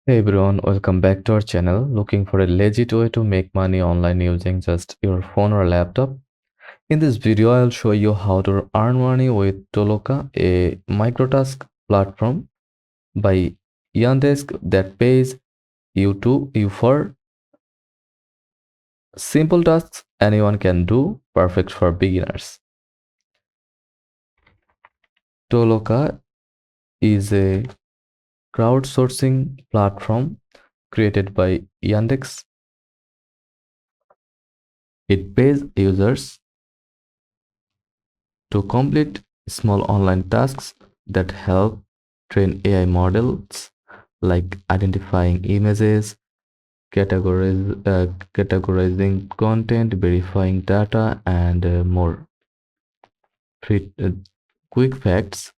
Hey everyone, welcome back to our channel. Looking for a legit way to make money online using just your phone or laptop? In this video, I'll show you how to earn money with Toloka, a microtask platform by Yandex that pays you for simple tasks anyone can do, perfect for beginners. Toloka is a crowdsourcing platform created by Yandex. It pays users to complete small online tasks that help train AI models like identifying images, categorizing content, verifying data, and more. Free, quick facts: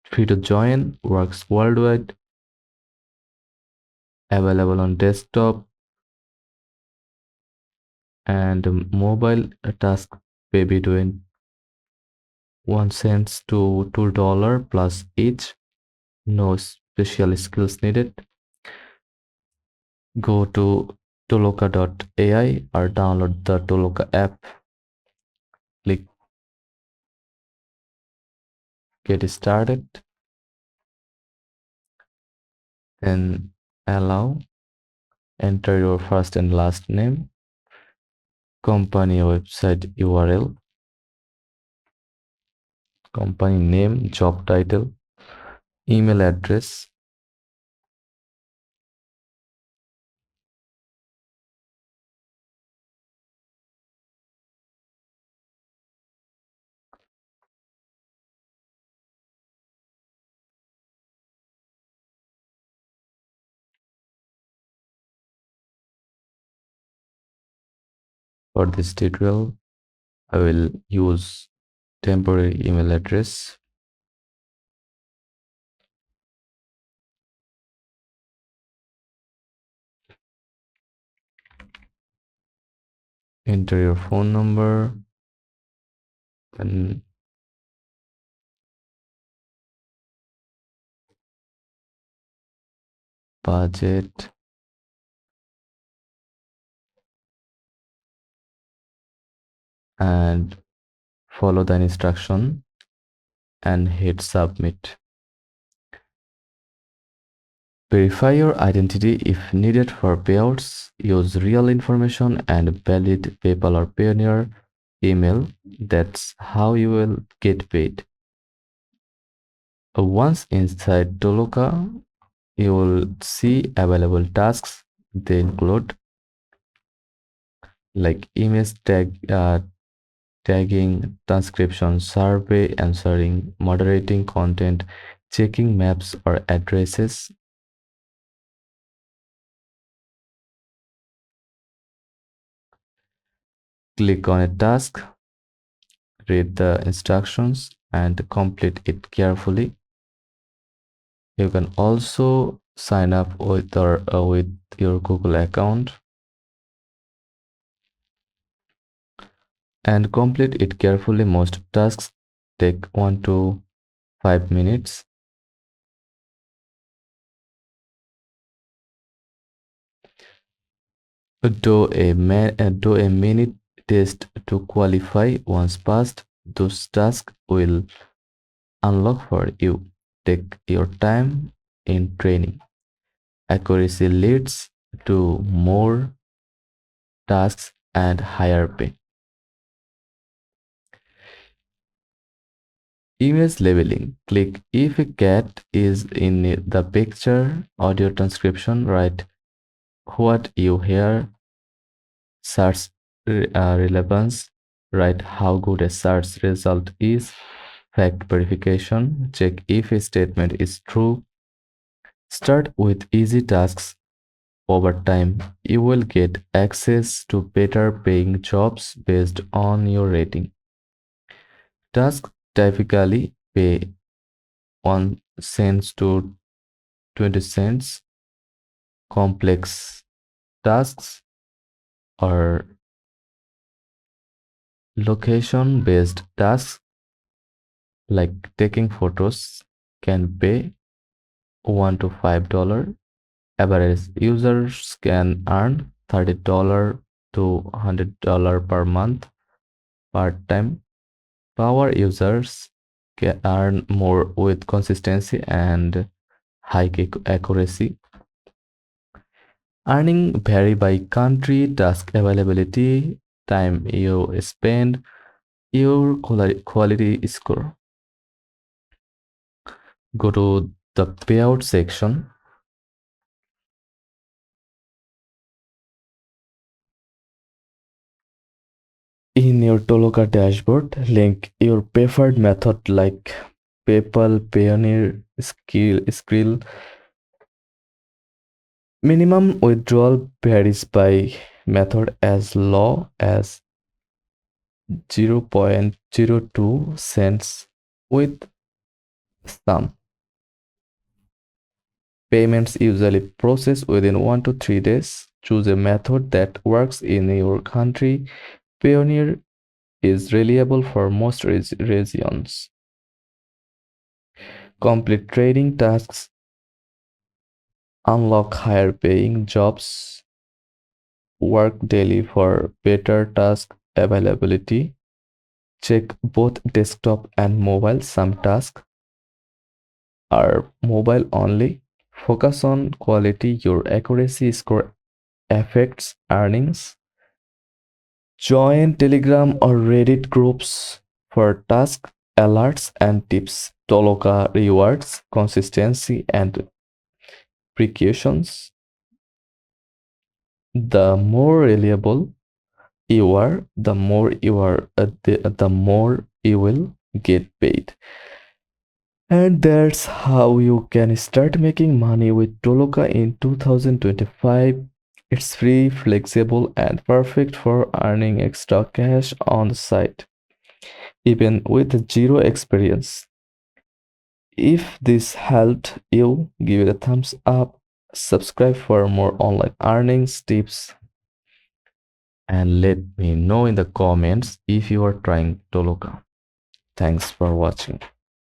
free to join, works worldwide, available on desktop and mobile. Task pay between 1 cent to $2 plus each. No special skills needed. Go to toloka.ai or download the Toloka app. Click get started and allow. Enter your first and last name, company website URL, company name, job title, email address. For this tutorial, I will use temporary email address. Enter your phone number and budget and follow the instruction and hit submit. Verify your identity if needed for payouts. Use real information and valid PayPal or Payoneer email. That's how you will get paid. Once inside Toloka, you will see available tasks. They include like tagging, transcription, survey, answering, moderating content, checking maps or addresses. Click on a task, read the instructions, and complete it carefully. You can also sign up with your Google account and complete it carefully. Most tasks take 1 to 5 minutes. Do a minute test to qualify. Once passed, those tasks will unlock for you. Take your time in training. Accuracy leads to more tasks and higher pay. Image labeling. Click if a cat is in the picture. Audio transcription. Write what you hear. Search relevance. Write how good a search result is. Fact verification. Check if a statement is true. Start with easy tasks. Over time, you will get access to better paying jobs based on your rating. Tasks typically pay 1 cent to 20 cents. Complex tasks or location based tasks like taking photos can pay $1 to $5. Average users can earn $30 to $100 per month. Part-time power users can earn more with consistency and high accuracy. Earning vary by country, task availability, time you spend, your quality score. Go to the payout section. In your Toloka dashboard, link your preferred method like PayPal, Payoneer, Skrill. Minimum withdrawal varies by method as low as 0.02 cents with some payments usually process within 1 to 3 days. Choose a method that works in your country. Payoneer is reliable for most regions. Complete trading tasks, unlock higher paying jobs, work daily for better task availability. Check both desktop and mobile. Some tasks are mobile only. Focus on quality. Your accuracy score affects earnings. Join Telegram or Reddit groups for task alerts and tips. Toloka rewards consistency and precautions. The more reliable you are, the more you will get paid. And that's how you can start making money with Toloka in 2025. It's free, flexible, and perfect for earning extra cash on the site, even with zero experience. If this helped you, give it a thumbs up, subscribe for more online earnings tips, and let me know in the comments if you are trying Toloka. Thanks for watching.